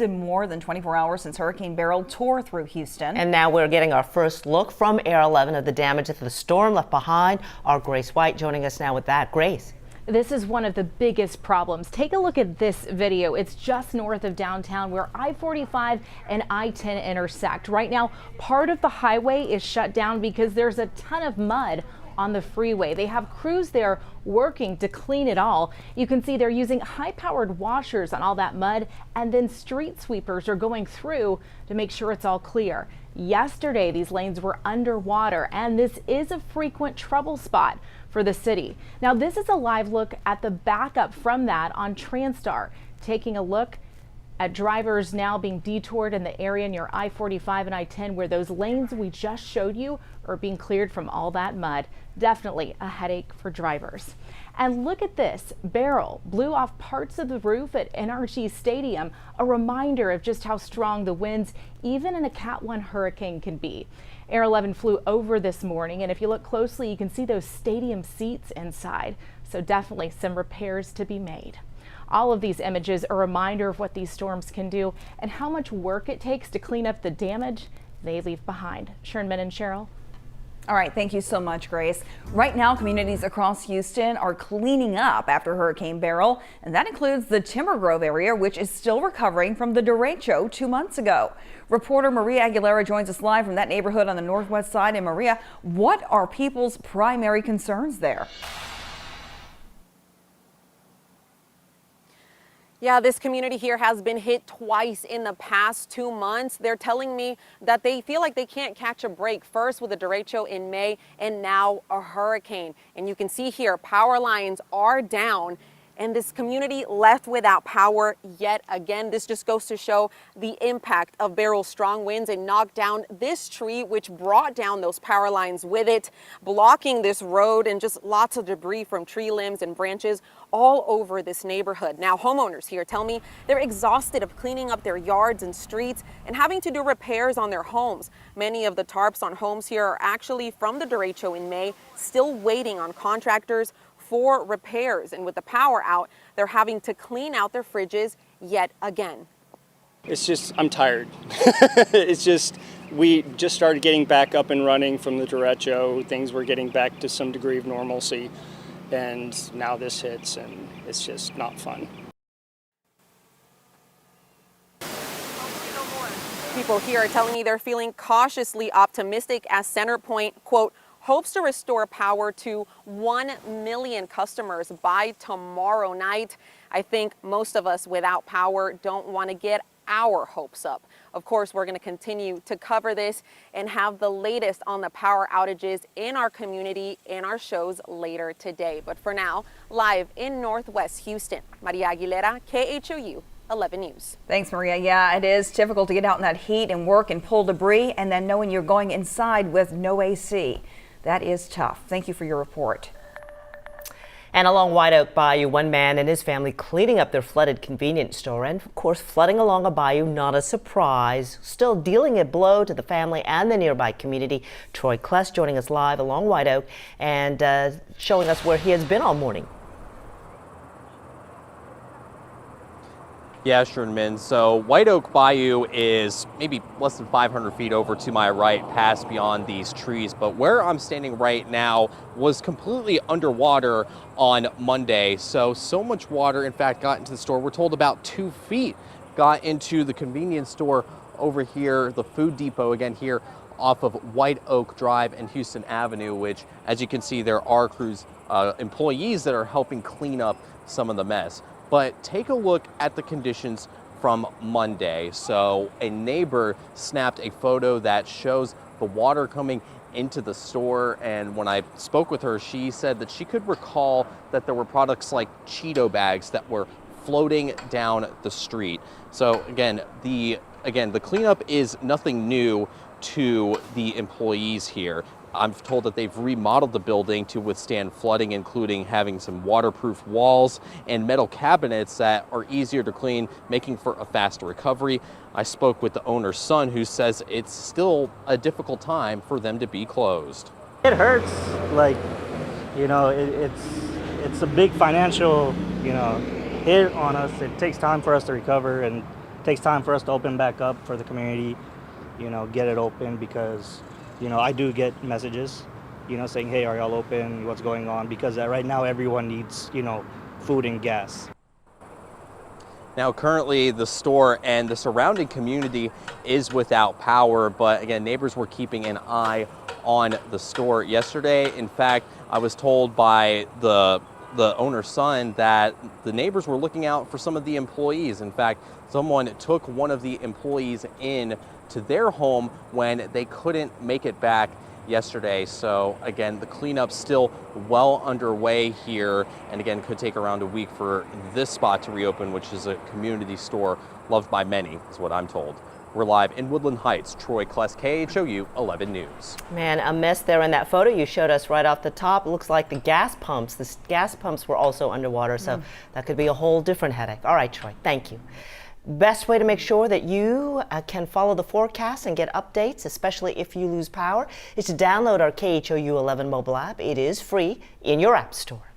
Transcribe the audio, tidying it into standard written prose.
In more than 24 hours since Hurricane Beryl tore through Houston. And now we're getting our first look from Air 11 of the damage that the storm left behind. Our Grace White joining us now with that. Grace. This is one of the biggest problems. Take a look at this video. It's just north of downtown where I-45 and I-10 intersect. Right now, part of the highway is shut down because there's a ton of mud on the freeway. They have crews there working to clean it all. You can see they're using high-powered washers on all that mud, and then street sweepers are going through to make sure it's all clear. Yesterday, these lanes were underwater, and this is a frequent trouble spot for the city. Now, this is a live look at the backup from that on Transtar. Taking a look at drivers now being detoured in the area near I-45 and I-10 where those lanes we just showed you are being cleared from all that mud. Definitely a headache for drivers. And look at this. Beryl blew off parts of the roof at NRG Stadium, a reminder of just how strong the winds, even in a Cat 1 hurricane, can be. Air 11 flew over this morning, and if you look closely, you can see those stadium seats inside. So definitely some repairs to be made. All of these images are a reminder of what these storms can do and how much work it takes to clean up the damage they leave behind. Sherman and Cheryl. All right, thank you so much, Grace. Right now, communities across Houston are cleaning up after Hurricane Beryl, and that includes the Timber Grove area, which is still recovering from the derecho 2 months ago. Reporter Maria Aguilera joins us live from that neighborhood on the northwest side. And Maria, what are people's primary concerns there? Yeah, this community here has been hit twice in the past 2 months. They're telling me that they feel like they can't catch a break, first with a derecho in May and now a hurricane. And you can see here, power lines are down and this community left without power yet again. This just goes to show the impact of Beryl's strong winds and knocked down this tree, which brought down those power lines with it, blocking this road and just lots of debris from tree limbs and branches all over this neighborhood. Now, homeowners here tell me they're exhausted of cleaning up their yards and streets and having to do repairs on their homes. Many of the tarps on homes here are actually from the derecho in May, still waiting on contractors for repairs. And with the power out, they're having to clean out their fridges yet again. It's just, I'm tired. It's just, we just started getting back up and running from the derecho. Things were getting back to some degree of normalcy. And now this hits and it's just not fun. People here are telling me they're feeling cautiously optimistic as CenterPoint, quote, hopes to restore power to 1 million customers by tomorrow night. I think most of us without power don't want to get our hopes up. Of course, we're going to continue to cover this and have the latest on the power outages in our community in our shows later today. But for now, live in Northwest Houston, Maria Aguilera, KHOU 11 News. Thanks, Maria. Yeah, it is difficult to get out in that heat and work and pull debris, and then knowing you're going inside with no AC. That is tough. Thank you for your report. And along White Oak Bayou, one man and his family cleaning up their flooded convenience store. And of course, flooding along a bayou, not a surprise. Still dealing a blow to the family and the nearby community. Troy Kless joining us live along White Oak and showing us where he has been all morning. Yeah, Sherman. So White Oak Bayou is maybe less than 500 feet over to my right, past beyond these trees. But where I'm standing right now was completely underwater on Monday. So much water, in fact, got into the store. We're told about 2 feet got into the convenience store over here, the food depot, again here off of White Oak Drive and Houston Avenue, which, as you can see, there are crews, employees that are helping clean up some of the mess. But take a look at the conditions from Monday. So a neighbor snapped a photo that shows the water coming into the store. And when I spoke with her, she said that she could recall that there were products like Cheeto bags that were floating down the street. So again, the cleanup is nothing new to the employees here. I'm told that they've remodeled the building to withstand flooding, including having some waterproof walls and metal cabinets that are easier to clean, making for a faster recovery. I spoke with the owner's son, who says it's still a difficult time for them to be closed. It hurts, like, you know, it's a big financial, hit on us. It takes time for us to recover and takes time for us to open back up for the community, you know, get it open because, you know, I do get messages, you know, saying, hey, are y'all open? What's going on? Because right now everyone needs, you know, food and gas. Now, currently, the store and the surrounding community is without power, but again, neighbors were keeping an eye on the store yesterday. In fact, I was told by the owner's son that the neighbors were looking out for some of the employees. In fact, someone took one of the employees in to their home when they couldn't make it back yesterday. So again, the cleanup's still well underway here, and again, could take around a week for this spot to reopen, which is a community store loved by many, is what I'm told. We're live in Woodland Heights. Troy Kless, KHOU 11 News. Man, a mess there in that photo you showed us right off the top. Looks like the gas pumps were also underwater, so that could be a whole different headache. All right, Troy, thank you. Best way to make sure that you can follow the forecast and get updates, especially if you lose power, is to download our KHOU 11 mobile app. It is free in your app store.